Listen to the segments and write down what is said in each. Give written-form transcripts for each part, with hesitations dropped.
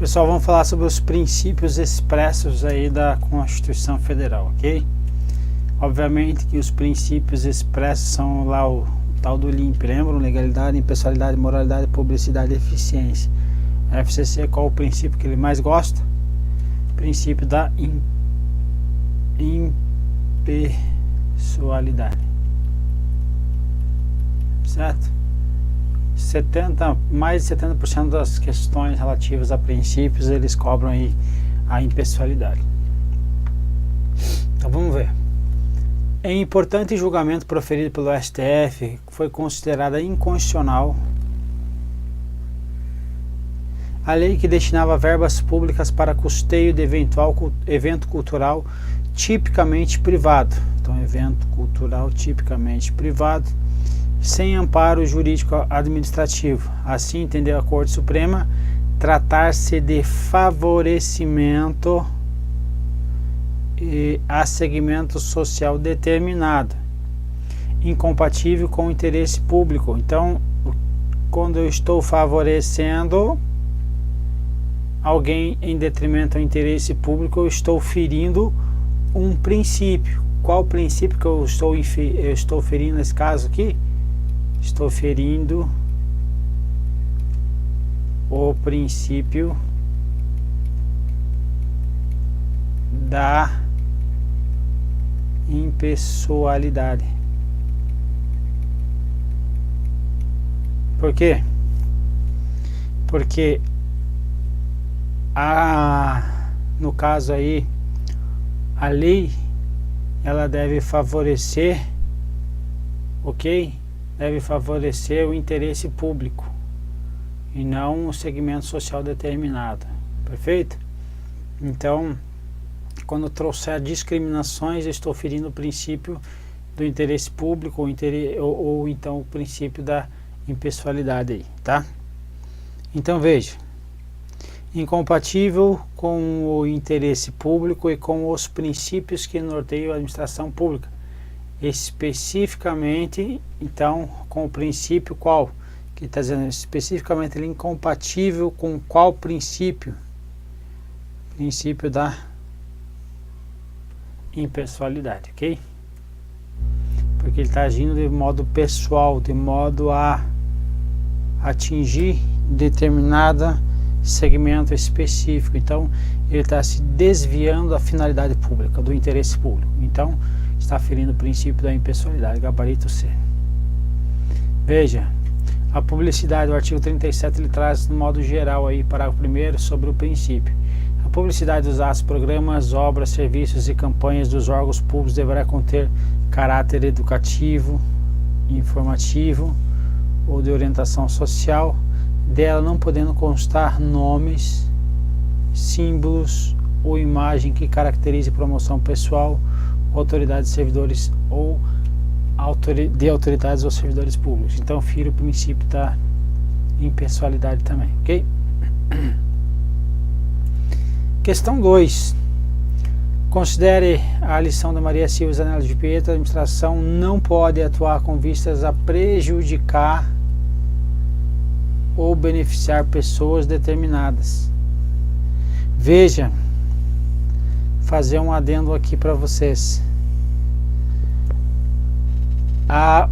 Pessoal, vamos falar sobre os princípios expressos aí da Constituição Federal, ok? Obviamente que os princípios expressos são lá o tal do LIMP, lembram? Legalidade, impessoalidade, moralidade, publicidade e eficiência. A FCC, qual o princípio que ele mais gosta? Princípio da impessoalidade. Certo? Mais de 70% das questões relativas a princípios, eles cobram aí a impessoalidade. Então vamos ver. Em importante julgamento proferido pelo STF, foi considerada inconstitucional a lei que destinava verbas públicas para custeio de eventual evento cultural tipicamente privado. Então, evento cultural tipicamente privado, sem amparo jurídico administrativo. Assim, entendeu a Corte Suprema tratar-se de favorecimento a segmento social determinado, incompatível com o interesse público. Então, quando eu estou favorecendo alguém em detrimento ao interesse público, eu estou ferindo um princípio. Qual princípio que eu estou ferindo nesse caso aqui? Estou ferindo o princípio da impessoalidade. Por quê? Porque no caso aí, a lei, ela deve favorecer, ok? Deve favorecer o interesse público e não um segmento social determinado, perfeito? Então, quando trouxer discriminações, eu estou ferindo o princípio do interesse público ou então o princípio da impessoalidade aí, tá? Então veja, incompatível com o interesse público e com os princípios que norteiam a administração pública. Especificamente, então, com o princípio qual? Que está dizendo especificamente ele é incompatível com qual princípio? Princípio da impessoalidade, ok? Porque ele está agindo de modo pessoal, de modo a atingir determinado segmento específico. Então, ele está se desviando da finalidade pública, do interesse público. Então, está ferindo o princípio da impessoalidade, gabarito C. Veja, a publicidade, o artigo 37, ele traz no modo geral aí, parágrafo 1º, sobre o princípio. A publicidade dos atos, programas, obras, serviços e campanhas dos órgãos públicos deverá conter caráter educativo, informativo ou de orientação social, dela não podendo constar nomes, símbolos ou imagem que caracterize promoção pessoal, autoridades, servidores ou de autoridades ou servidores públicos. Então, fira o princípio da impessoalidade também, ok? Questão 2. Considere a lição da Maria Silva Zanella de Pietro: a administração não pode atuar com vistas a prejudicar ou beneficiar pessoas determinadas. Veja, fazer um adendo aqui para vocês.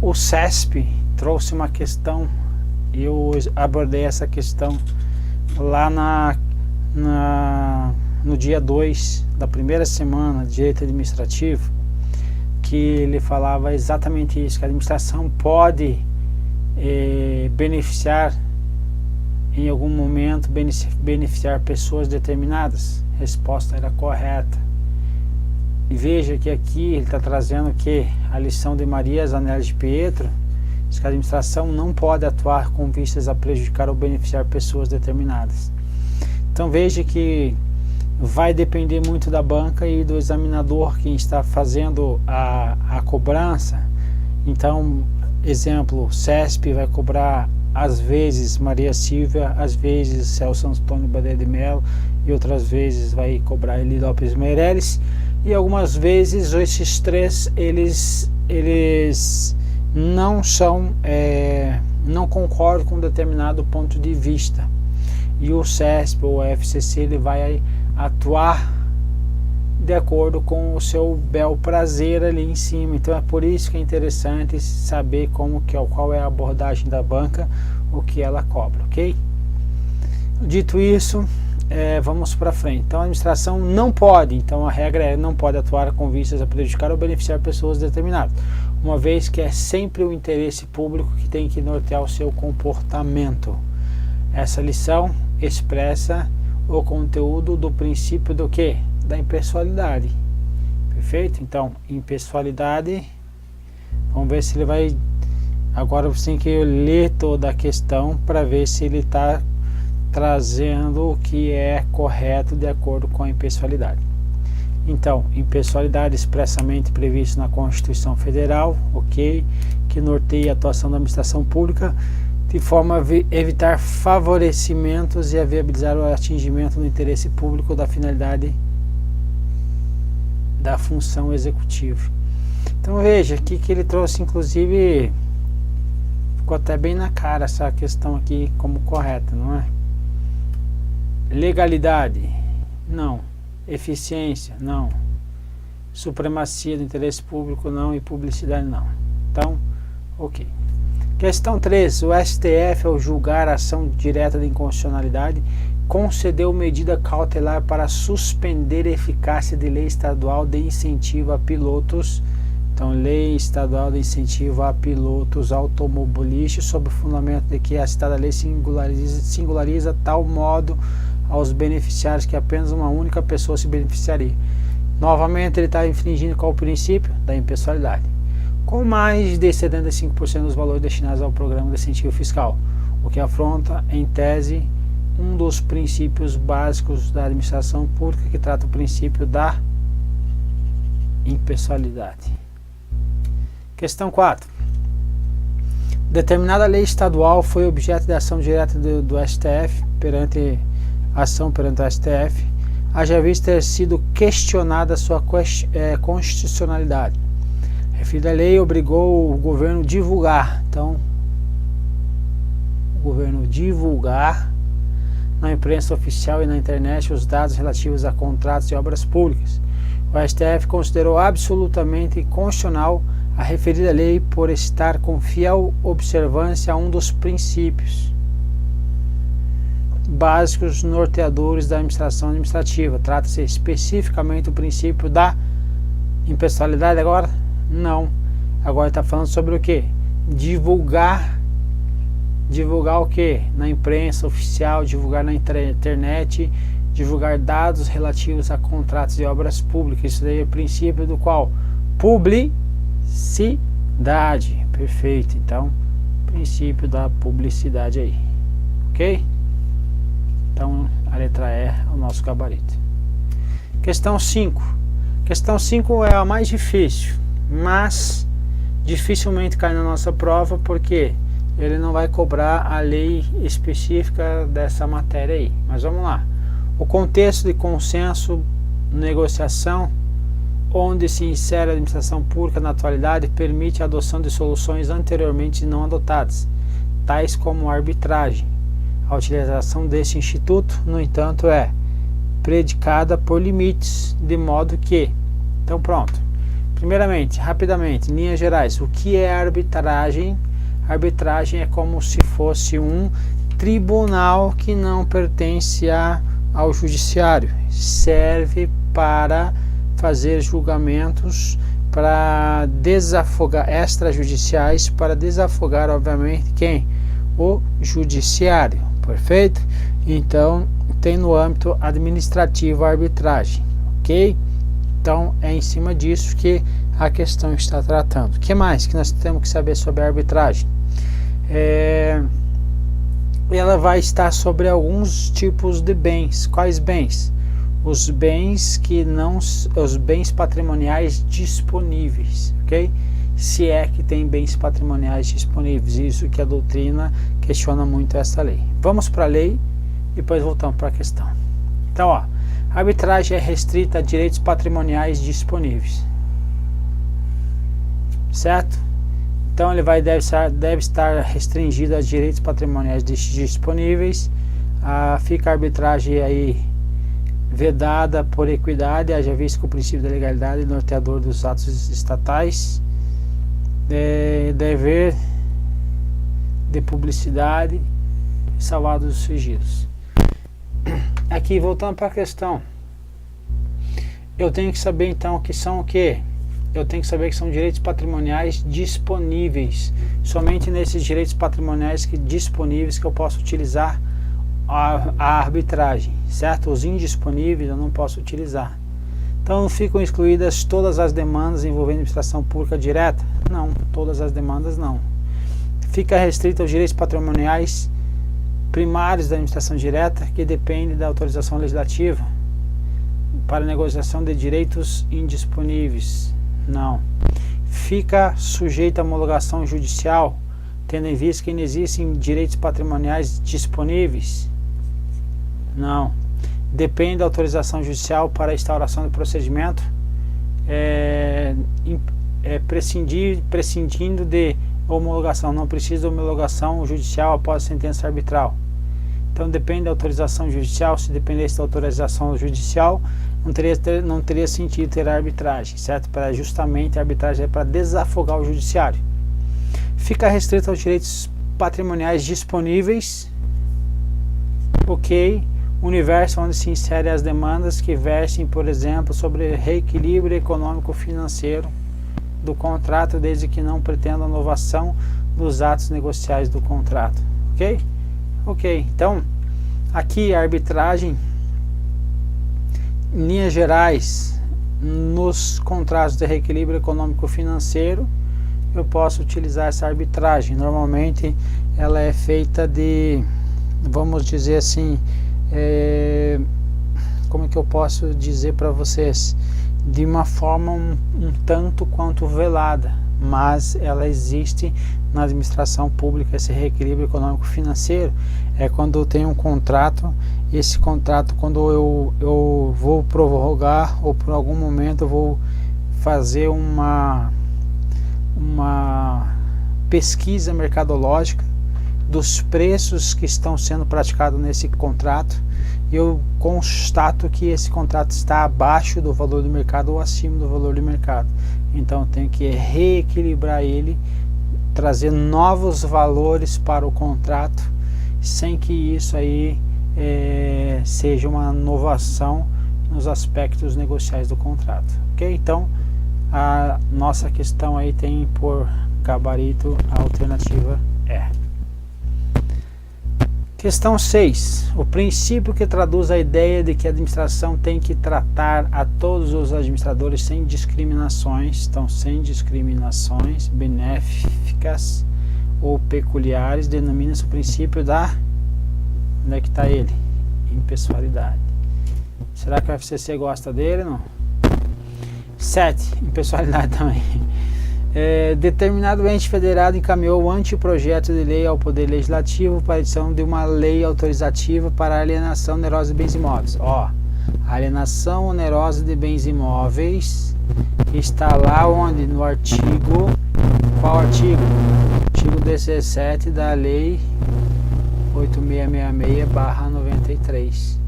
O CESP trouxe uma questão, eu abordei essa questão lá no dia 2 da primeira semana de direito administrativo, que ele falava exatamente isso, que a administração pode beneficiar em algum momento, beneficiar pessoas determinadas. A resposta era correta. E veja que aqui ele está trazendo que a lição de Maria Zanella de Pietro diz que a administração não pode atuar com vistas a prejudicar ou beneficiar pessoas determinadas. Então veja que vai depender muito da banca e do examinador quem está fazendo a cobrança. Então, exemplo, CESP vai cobrar às vezes Maria Silvia, às vezes Celso Antônio Badeia de Mello e outras vezes vai cobrar Eli Lopes Meirelles, e algumas vezes esses três eles não concordam com um determinado ponto de vista. e o CESP ou FCC ele vai atuar de acordo com o seu bel prazer ali em cima. Então é por isso que é interessante saber qual é a abordagem da banca, o que ela cobra, ok? Dito isso, vamos para frente. Então a administração não pode, então a regra é não pode atuar com vistas a prejudicar ou beneficiar pessoas determinadas, uma vez que é sempre o interesse público que tem que nortear o seu comportamento. Essa lição expressa o conteúdo do princípio do quê? Da impessoalidade. Perfeito? Então, impessoalidade, vamos ver se ele vai... Agora você tem que ler toda a questão para ver se ele está trazendo o que é correto de acordo com a impessoalidade. Então, impessoalidade expressamente previsto na Constituição Federal, ok? Que norteia a atuação da administração pública de forma a evitar favorecimentos e a viabilizar o atingimento do interesse público da finalidade da função executiva. Então veja aqui que ele trouxe, inclusive ficou até bem na cara essa questão aqui como correta, não é? Legalidade, não. Eficiência, não. Supremacia do interesse público, não. E publicidade, não. Então, ok. Questão 3. O STF, ao julgar a ação direta de inconstitucionalidade, concedeu medida cautelar para suspender a eficácia de lei estadual de incentivo a pilotos. Então, lei estadual de incentivo a pilotos automobilistas, sob o fundamento de que a citada lei singulariza tal modo aos beneficiários que apenas uma única pessoa se beneficiaria. Novamente, ele está infringindo qual o princípio? Da impessoalidade. Com mais de 75% dos valores destinados ao programa de incentivo fiscal, o que afronta, em tese, um dos princípios básicos da administração pública, que trata o princípio da impessoalidade. Questão 4. Determinada lei estadual foi objeto de ação direta do STF perante o STF, haja visto ter sido questionada sua constitucionalidade. A referida lei obrigou o governo a divulgar, então, na imprensa oficial e na internet os dados relativos a contratos de obras públicas. O STF considerou absolutamente inconstitucional a referida lei por estar com fiel observância a um dos princípios básicos norteadores da administração administrativa. Trata-se especificamente do princípio da impessoalidade agora? Não. Agora está falando sobre o que? Divulgar o que? Na imprensa oficial, divulgar na internet, divulgar dados relativos a contratos de obras públicas. Isso daí é o princípio do qual? Publicidade. Perfeito. Então, princípio da publicidade aí. Ok? Então, a letra E é o nosso gabarito. Questão 5. Questão 5 é a mais difícil, mas dificilmente cai na nossa prova, porque ele não vai cobrar a lei específica dessa matéria aí. Mas vamos lá. O contexto de consenso, negociação, onde se insere a administração pública na atualidade, permite a adoção de soluções anteriormente não adotadas, tais como arbitragem. A utilização desse instituto, no entanto, é predicada por limites, de modo que... Então pronto. Primeiramente, rapidamente, em linhas gerais, o que é arbitragem? Arbitragem é como se fosse um tribunal que não pertence ao judiciário. Serve para fazer julgamentos, para desafogar, extrajudiciais, para desafogar, obviamente, quem? O judiciário. Perfeito? Então, tem no âmbito administrativo a arbitragem, ok? Então, é em cima disso que a questão está tratando. O que mais que nós temos que saber sobre a arbitragem? Ela vai estar sobre alguns tipos de bens. Quais bens? Os bens os bens patrimoniais disponíveis, ok? Se é que tem bens patrimoniais disponíveis, isso que a doutrina questiona muito essa lei. Vamos para a lei, depois voltamos para a questão. Então, ó, a arbitragem é restrita a direitos patrimoniais disponíveis, certo? Então ele deve estar restringido a direitos patrimoniais disponíveis, Fica a arbitragem aí vedada por equidade, haja visto que o princípio da legalidade norteador dos atos estatais, dever de publicidade, salvados os sigilos. Aqui, voltando para a questão, eu tenho que saber então que são o quê? Eu tenho que saber que são direitos patrimoniais disponíveis. Somente nesses direitos patrimoniais disponíveis que eu posso utilizar a arbitragem, certo? Os indisponíveis eu não posso utilizar. Então ficam excluídas todas as demandas envolvendo administração pública direta? Não, todas as demandas não. Fica restrito aos direitos patrimoniais primários da administração direta, que depende da autorização legislativa para negociação de direitos indisponíveis? Não. Fica sujeito à homologação judicial, tendo em vista que não existem direitos patrimoniais disponíveis? Não. Depende da autorização judicial para a instauração do procedimento, prescindindo de homologação. Não precisa de homologação judicial após sentença arbitral. Então depende da autorização judicial. Se dependesse da autorização judicial, não teria sentido ter a arbitragem, certo? Justamente a arbitragem é para desafogar o judiciário. Fica restrito aos direitos patrimoniais disponíveis, ok? Universo onde se inserem as demandas que versem, por exemplo, sobre reequilíbrio econômico-financeiro do contrato, desde que não pretendam inovação dos atos negociais do contrato, ok? Ok, então aqui a arbitragem, em linhas gerais, nos contratos de reequilíbrio econômico-financeiro, eu posso utilizar essa arbitragem. Normalmente ela é feita de, vamos dizer assim, como é que eu posso dizer para vocês? De uma forma um tanto quanto velada, mas ela existe na administração pública. Esse reequilíbrio econômico-financeiro é quando eu tenho um contrato. Esse contrato, quando eu vou prorrogar, ou por algum momento eu vou fazer uma pesquisa mercadológica dos preços que estão sendo praticados nesse contrato, eu constato que esse contrato está abaixo do valor do mercado ou acima do valor do mercado. Então eu tenho que reequilibrar ele, trazer novos valores para o contrato, sem que isso aí seja uma inovação nos aspectos negociais do contrato, ok? Então a nossa questão aí tem por gabarito a alternativa E. Questão 6. O princípio que traduz a ideia de que a administração tem que tratar a todos os administradores sem discriminações, então sem discriminações benéficas ou peculiares, denomina-se o princípio da... Onde é que está ele? Impessoalidade. Será que o FCC gosta dele ou não? 7. Impessoalidade também. Determinado ente federado encaminhou o anteprojeto de lei ao Poder Legislativo para a edição de uma lei autorizativa para a alienação onerosa de bens imóveis. A alienação onerosa de bens imóveis está lá onde? No artigo... Qual artigo? Artigo 17 da Lei 8666/93.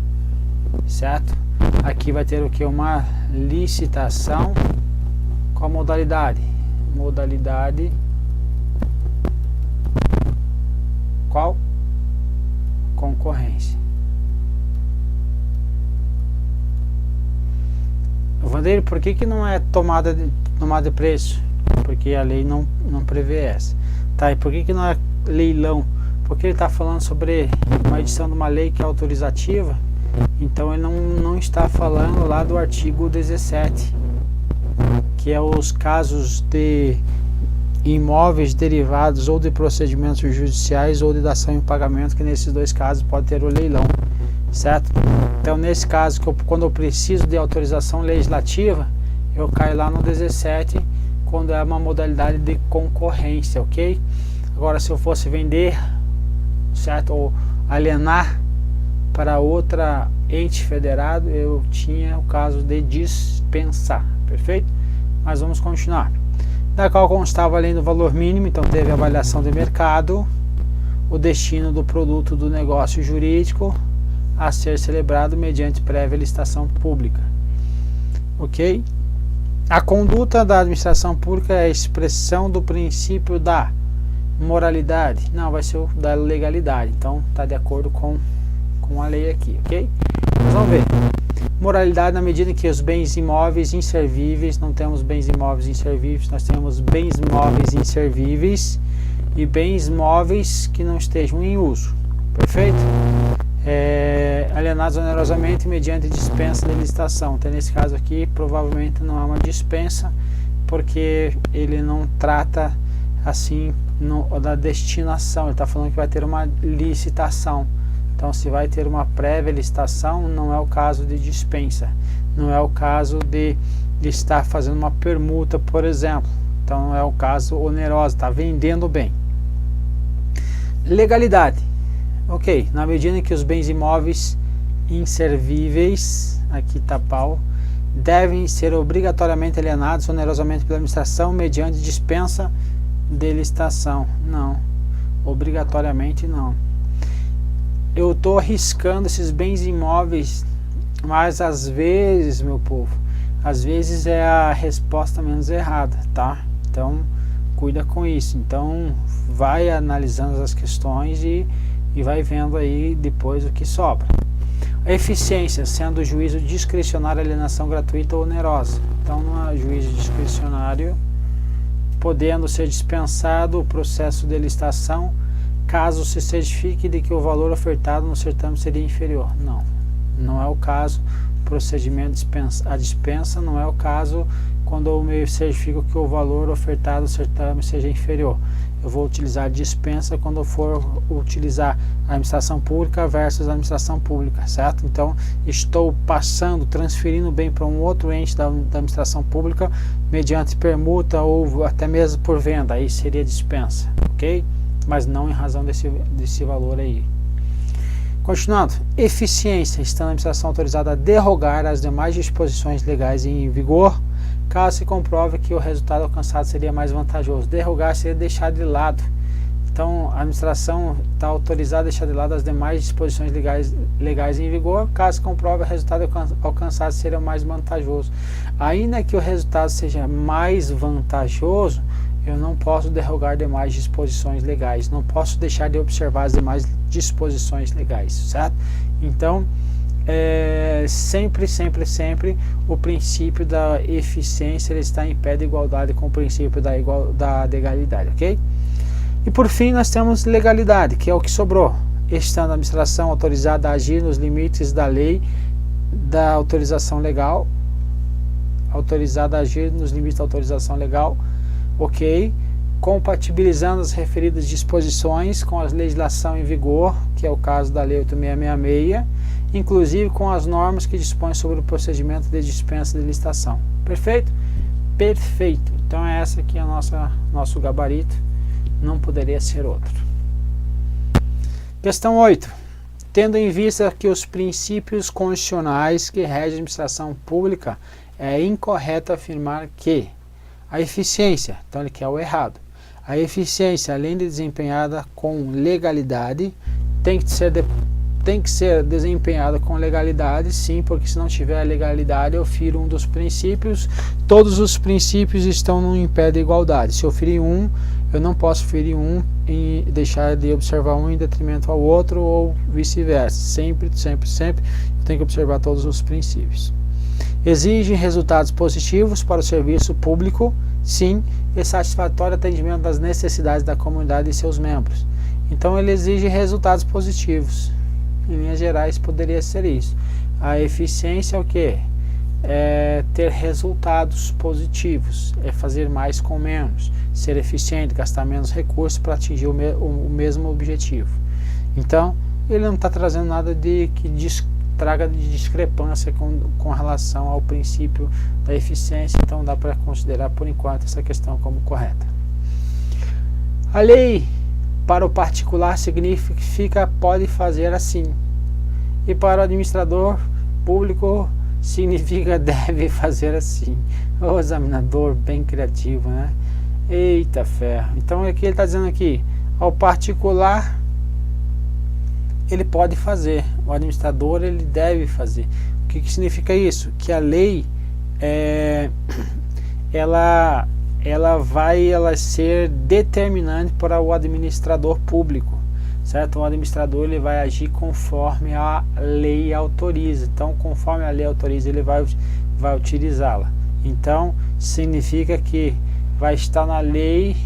Certo? Aqui vai ter o que? Uma licitação. Qual modalidade? Modalidade qual? Concorrência. Vandeiro, por que não é tomada de preço? Porque a lei não prevê essa. Tá, e por que não é leilão? Porque ele está falando sobre uma edição de uma lei que é autorizativa, então ele não está falando lá do artigo 17, que é os casos de imóveis derivados ou de procedimentos judiciais ou de dação em pagamento, que nesses dois casos pode ter o leilão, certo? Então nesse caso, quando eu preciso de autorização legislativa, eu caio lá no 17, quando é uma modalidade de concorrência, ok? Agora, se eu fosse vender, certo, ou alienar para outra ente federado, eu tinha o caso de dispensar, perfeito? Mas vamos continuar. Da qual constava além do valor mínimo, então teve avaliação de mercado, o destino do produto do negócio jurídico a ser celebrado mediante prévia licitação pública. Ok? A conduta da administração pública é a expressão do princípio da moralidade. Não, vai ser o da legalidade. Então, está de acordo com a lei aqui, ok? Mas vamos ver. Moralidade na medida em que os bens imóveis inservíveis, não temos bens imóveis inservíveis, nós temos bens móveis inservíveis e bens móveis que não estejam em uso. Perfeito? Alienados onerosamente mediante dispensa de licitação. Então, nesse caso aqui, provavelmente não é uma dispensa, porque ele não trata assim da destinação. Ele está falando que vai ter uma licitação. Então, se vai ter uma prévia licitação, não é o caso de dispensa. Não é o caso de estar fazendo uma permuta, por exemplo. Então, não é o caso oneroso, está vendendo bem. Legalidade. Ok, na medida em que os bens imóveis inservíveis, aqui está pau, devem ser obrigatoriamente alienados onerosamente pela administração mediante dispensa de licitação. Não, obrigatoriamente não. Eu estou arriscando esses bens imóveis, mas às vezes, meu povo, às vezes é a resposta menos errada, tá? Então, cuida com isso. Então, vai analisando as questões e vai vendo aí depois o que sobra. A eficiência, sendo o juízo discricionário, alienação gratuita ou onerosa. Então, não é juízo discricionário, podendo ser dispensado o processo de licitação, caso se certifique de que o valor ofertado no certame seria inferior. Não, não é o caso. Procedimento a dispensa não é o caso quando eu me certifico que o valor ofertado no certame seja inferior. Eu vou utilizar dispensa quando eu for utilizar a administração pública versus a administração pública, certo? Então, estou transferindo bem para um outro ente da administração pública mediante permuta ou até mesmo por venda, aí seria dispensa, ok? Mas não em razão desse valor aí. Continuando, eficiência, estando a administração autorizada a derrogar as demais disposições legais em vigor, caso se comprove que o resultado alcançado seria mais vantajoso. Derrogar seria deixar de lado. Então, a administração está autorizada a deixar de lado as demais disposições legais em vigor, caso se comprove que o resultado alcançado seria mais vantajoso. Ainda que o resultado seja mais vantajoso, eu não posso derrogar demais disposições legais, não posso deixar de observar as demais disposições legais, certo? Então, sempre o princípio da eficiência ele está em pé de igualdade com o princípio da legalidade, ok? E por fim nós temos legalidade, que é o que sobrou. Estando a administração autorizada a agir nos limites da lei da autorização legal, autorizada a agir nos limites da autorização legal, ok? Compatibilizando as referidas disposições com a legislação em vigor, que é o caso da Lei 8666, inclusive com as normas que dispõem sobre o procedimento de dispensa de licitação. Perfeito? Perfeito. Então essa aqui é nosso gabarito, não poderia ser outro. Questão 8. Tendo em vista que os princípios constitucionais que regem a administração pública, é incorreto afirmar que a eficiência, então ele quer o errado, a eficiência, além de desempenhada com legalidade, tem que ser desempenhada com legalidade, sim, porque se não tiver legalidade, eu firo um dos princípios. Todos os princípios estão em pé de igualdade. Se eu ferir um, eu não posso ferir um e deixar de observar um em detrimento ao outro, ou vice-versa. Sempre eu tenho que observar todos os princípios. Exige resultados positivos para o serviço público, sim, e satisfatório atendimento das necessidades da comunidade e seus membros. Então ele exige resultados positivos. Em linhas gerais poderia ser isso. A eficiência é o quê? É ter resultados positivos, é fazer mais com menos, ser eficiente, gastar menos recursos para atingir o mesmo objetivo. Então ele não está trazendo nada que traga de discrepância com relação ao princípio da eficiência, então dá para considerar por enquanto essa questão como correta. A lei para o particular significa pode fazer assim, e para o administrador público significa deve fazer assim. O examinador bem criativo, né? Eita ferro. Então aqui ele está dizendo aqui, ao particular ele pode fazer, o administrador ele deve fazer. O que significa isso? Que a lei ela vai ser determinante para o administrador público, certo? O administrador ele vai agir conforme a lei autoriza. Então, conforme a lei autoriza, ele vai utilizá-la. Então, significa que vai estar na lei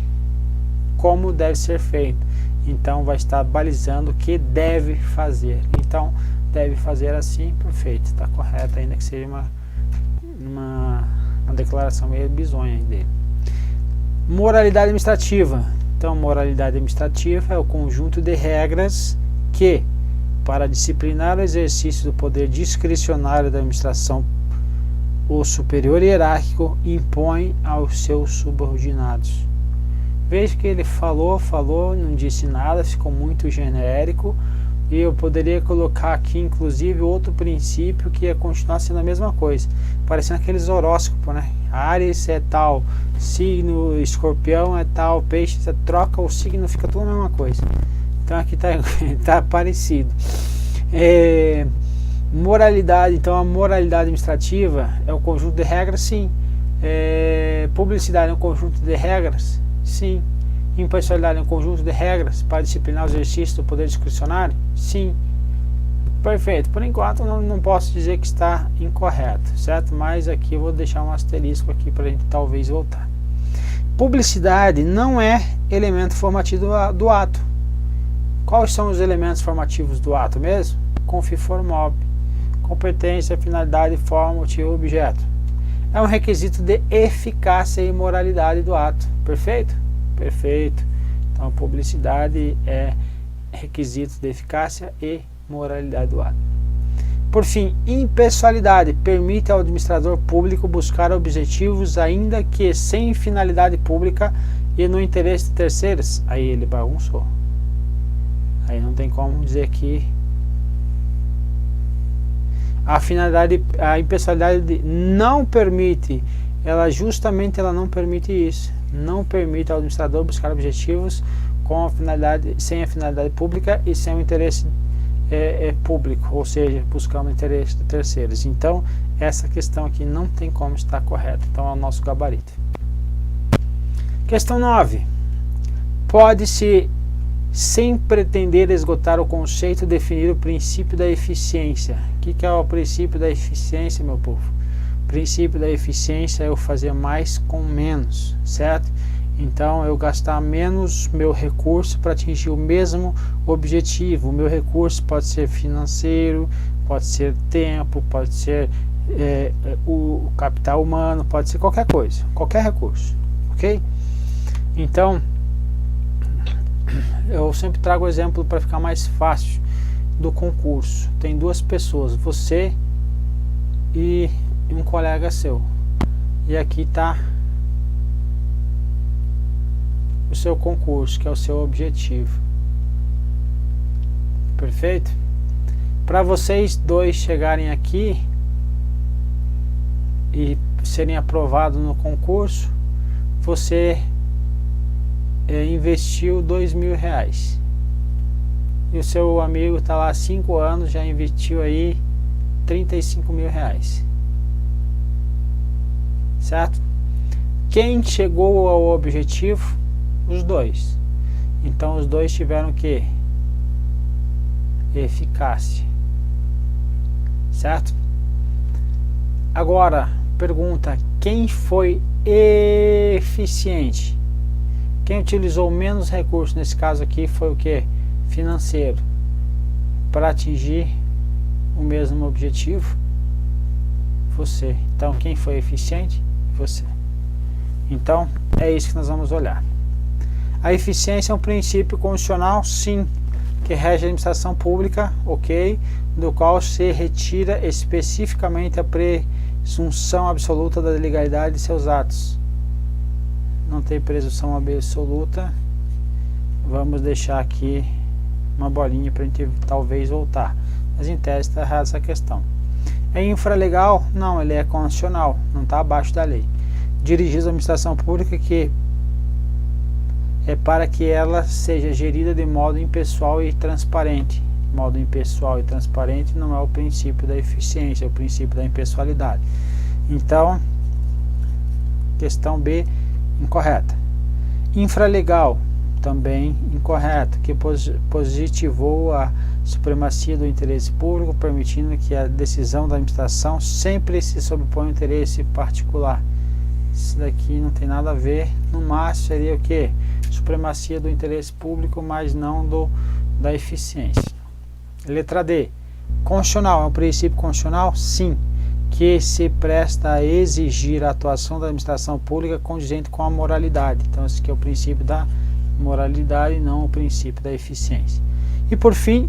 como deve ser feito. Então, vai estar balizando o que deve fazer. Então, deve fazer assim, perfeito, está correto, ainda que seja uma declaração meio bizonha dele. Moralidade administrativa. Então, moralidade administrativa é o conjunto de regras que, para disciplinar o exercício do poder discricionário da administração, o superior hierárquico impõe aos seus subordinados. Veja que ele falou, não disse nada, ficou muito genérico, e eu poderia colocar aqui inclusive outro princípio que ia continuar sendo a mesma coisa, parecendo aqueles horóscopos, né? Áries é tal, signo Escorpião é tal, Peixes é troca o signo, fica tudo a mesma coisa. Então aqui tá parecido. Moralidade, então a moralidade administrativa é um conjunto de regras, sim. Publicidade é um conjunto de regras, sim. Impessoalidade é um conjunto de regras para disciplinar o exercício do poder discricionário, sim. Perfeito, por enquanto não posso dizer que está incorreto, certo? Mas aqui eu vou deixar um asterisco aqui para a gente talvez voltar. Publicidade não é elemento formativo do ato. Quais são os elementos formativos do ato mesmo? Confi for mob, competência, finalidade, forma, motivo, objeto. É um requisito de eficácia e moralidade do ato. Perfeito? Perfeito. Então, publicidade é requisito de eficácia e moralidade do ato. Por fim, impessoalidade permite ao administrador público buscar objetivos ainda que sem finalidade pública e no interesse de terceiros. Aí ele bagunçou. Aí não tem como dizer que a impessoalidade não permite, ela não permite isso. Não permite ao administrador buscar objetivos sem a finalidade pública e sem o interesse público, ou seja, buscando o interesse de terceiros. Então, essa questão aqui não tem como estar correta. Então, é o nosso gabarito. Questão 9. Pode-se, sem pretender esgotar o conceito, definir o princípio da eficiência. O que é o princípio da eficiência, meu povo? O princípio da eficiência é eu fazer mais com menos, certo? Então, eu gastar menos meu recurso para atingir o mesmo objetivo. O meu recurso pode ser financeiro, pode ser tempo, pode ser o capital humano, pode ser qualquer coisa, qualquer recurso, ok? Então, eu sempre trago o exemplo para ficar mais fácil do concurso. Tem duas pessoas, você e um colega seu. E aqui está o seu concurso, que é o seu objetivo. Perfeito? Para vocês dois chegarem aqui e serem aprovados no concurso, você investiu R$2.000. E o seu amigo está lá há 5 anos, já investiu aí R$35.000. Certo? Quem chegou ao objetivo? Os dois. Então os dois tiveram que eficácia, certo? Agora pergunta, quem foi eficiente? Quem utilizou menos recursos nesse caso aqui foi o que? Financeiro, para atingir o mesmo objetivo? Você. Então quem foi eficiente? Você. Então é isso que nós vamos olhar. A eficiência é um princípio constitucional, sim, que rege a administração pública, ok, do qual se retira especificamente a presunção absoluta da legalidade de seus atos. Não tem presunção absoluta. Vamos deixar aqui uma bolinha para a gente talvez voltar. Mas em tese está errada essa questão. É infralegal? Não, ele é constitucional, não está abaixo da lei. Dirigir a administração pública que é para que ela seja gerida de modo impessoal e transparente. de modo impessoal e transparente, não é o princípio da eficiência, é o princípio da impessoalidade. Então, questão B, incorreta. Infralegal, também incorreto, que positivou a supremacia do interesse público, permitindo que a decisão da administração sempre se sobreponha ao interesse particular. Isso daqui não tem nada a ver, no máximo seria o que? Supremacia do interesse público, mas não da eficiência. Letra D, constitucional, é um princípio constitucional? Sim, que se presta a exigir a atuação da administração pública condizente com a moralidade. Então esse aqui é o princípio da moralidade, não o princípio da eficiência. E por fim,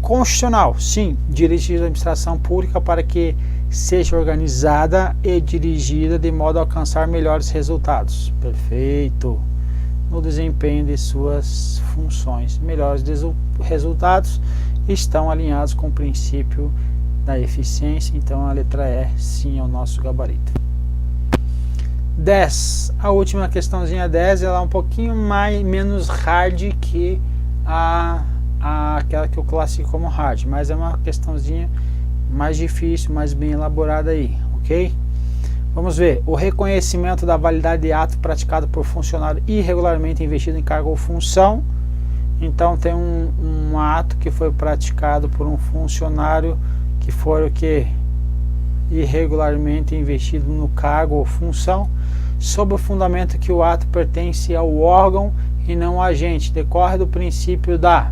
constitucional, sim, dirigir a administração pública para que seja organizada e dirigida de modo a alcançar melhores resultados. Perfeito. No desempenho de suas funções. Melhores resultados estão alinhados com o princípio da eficiência, então a letra E, sim, é o nosso gabarito. 10. A última questãozinha 10, ela é um pouquinho menos hard que aquela que eu classifico como hard, mas é uma questãozinha mais difícil, mais bem elaborada aí, ok? Vamos ver, o reconhecimento da validade de ato praticado por funcionário irregularmente investido em cargo ou função. Então tem um ato que foi praticado por um funcionário que foi o que? Irregularmente investido no cargo ou função, sob o fundamento que o ato pertence ao órgão e não ao agente, decorre do princípio da...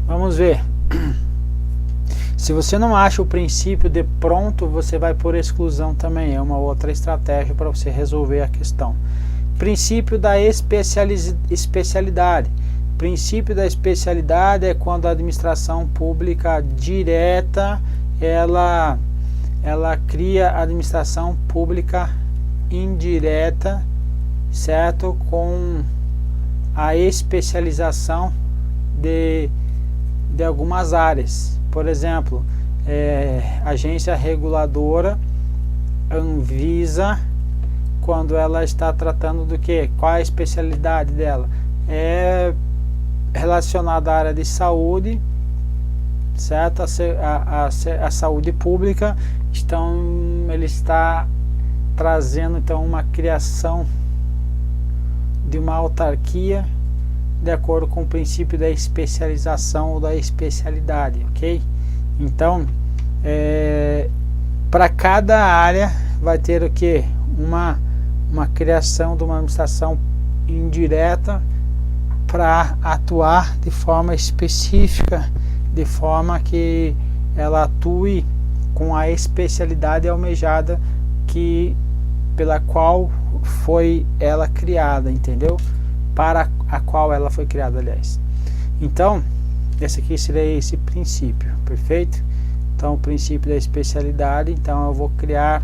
Vamos ver. Se você não acha o princípio de pronto, você vai por exclusão também. É uma outra estratégia para você resolver a questão. Princípio da especialidade. Princípio da especialidade é quando a administração pública direta, ela cria a administração pública indireta, certo? Com a especialização de algumas áreas. Por exemplo, agência reguladora, Anvisa, quando ela está tratando do que? Qual a especialidade dela? É relacionada à área de saúde, certo? A saúde pública, ele está trazendo então uma criação de uma autarquia de acordo com o princípio da especialização ou da especialidade, ok? Então, para cada área vai ter o que? Uma criação de uma administração indireta para atuar de forma específica, de forma que ela atue com a especialidade almejada pela qual foi ela criada, entendeu? Para a qual ela foi criada, aliás. Então, esse aqui seria esse princípio, perfeito? Então, o princípio da especialidade, então eu vou criar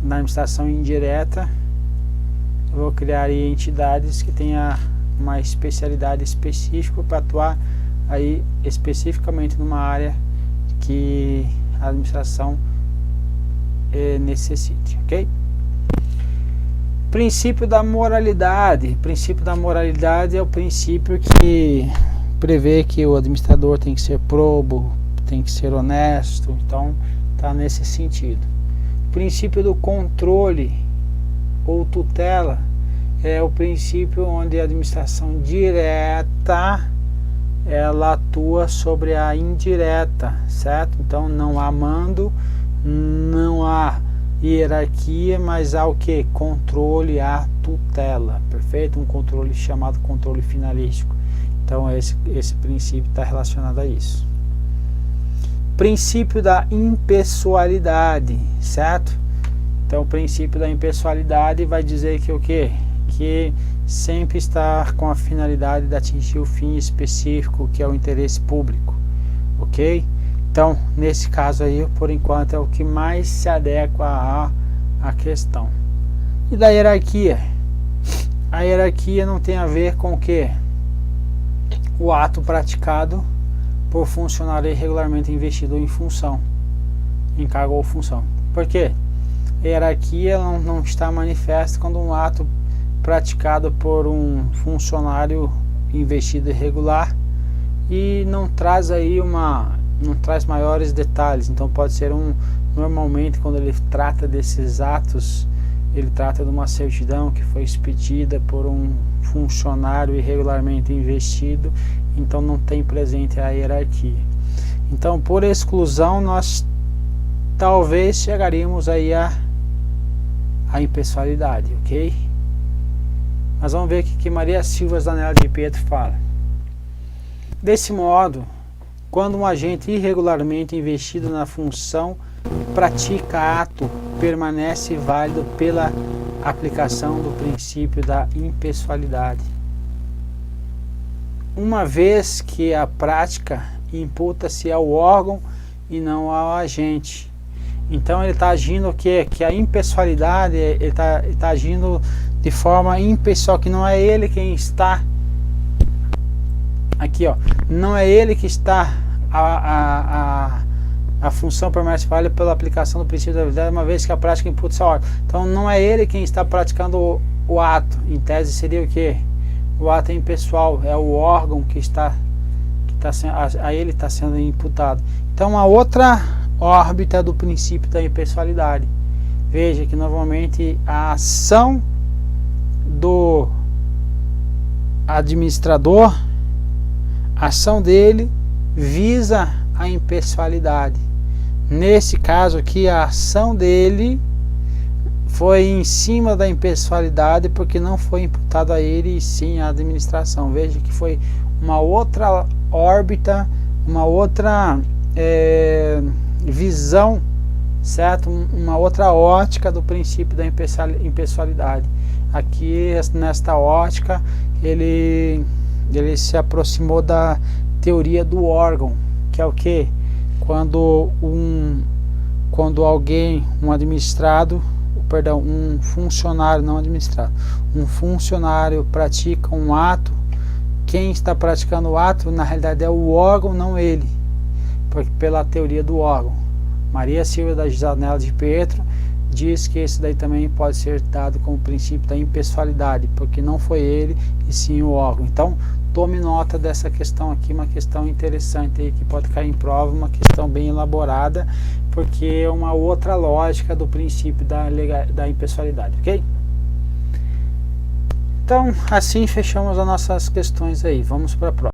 na administração indireta, eu vou criar aí entidades que tenham uma especialidade específica para atuar aí especificamente numa área que a administração necessite, ok? Princípio da moralidade. O princípio da moralidade é o princípio que prevê que o administrador tem que ser probo, tem que ser honesto, então está nesse sentido. O princípio do controle ou tutela é o princípio onde a administração direta ela atua sobre a indireta, certo? Então não há mando, não há hierarquia, mas há o que? Controle, há tutela, perfeito? Um controle chamado controle finalístico. Então esse princípio está relacionado a isso. Princípio da impessoalidade, certo? Então o princípio da impessoalidade vai dizer que o que? Que sempre está com a finalidade de atingir o fim específico, que é o interesse público, ok? Então, nesse caso aí, por enquanto, é o que mais se adequa à questão. E da hierarquia? A hierarquia não tem a ver com o que? O ato praticado por funcionário irregularmente investido em função, em cargo ou função. Por quê? A hierarquia não está manifesta quando um ato praticado por um funcionário investido irregular e não traz aí não traz maiores detalhes. Então pode ser normalmente quando ele trata desses atos, ele trata de uma certidão que foi expedida por um funcionário irregularmente investido, então não tem presente a hierarquia. Então, por exclusão, nós talvez chegaríamos aí a impessoalidade, ok? Mas vamos ver o que Maria Silva Zanella de Pietro fala. Desse modo, quando um agente irregularmente investido na função pratica ato, permanece válido pela aplicação do princípio da impessoalidade, uma vez que a prática imputa-se ao órgão e não ao agente. Então ele está agindo o quê? Que a impessoalidade, ele está agindo de forma impessoal, que não é ele quem está aqui, ó, não é ele que está a função permanece válida pela aplicação do princípio da habilidade, uma vez que a prática imputa-se ao órgão. Então não é ele quem está praticando o ato. Em tese seria o quê? O ato é impessoal, é o órgão que a ele está sendo imputado. Então a outra órbita do princípio da impessoalidade. Veja que normalmente a ação do administrador, a ação dele visa a impessoalidade. Nesse caso aqui, a ação dele foi em cima da impessoalidade, porque não foi imputado a ele e sim à administração. Veja que foi uma outra órbita, uma outra visão, certo? Uma outra ótica do princípio da impessoalidade. Aqui, nesta ótica, ele se aproximou da teoria do órgão, que é o que? Quando alguém, um funcionário não administrado, um funcionário pratica um ato, quem está praticando o ato, na realidade é o órgão, não ele, porque pela teoria do órgão. Maria Silva da Zanella de Pietro diz que esse daí também pode ser dado como princípio da impessoalidade, porque não foi ele e sim o órgão. Então, tome nota dessa questão aqui, uma questão interessante aí que pode cair em prova, uma questão bem elaborada, porque é uma outra lógica do princípio da impessoalidade, ok? Então, assim fechamos as nossas questões aí. Vamos para a próxima.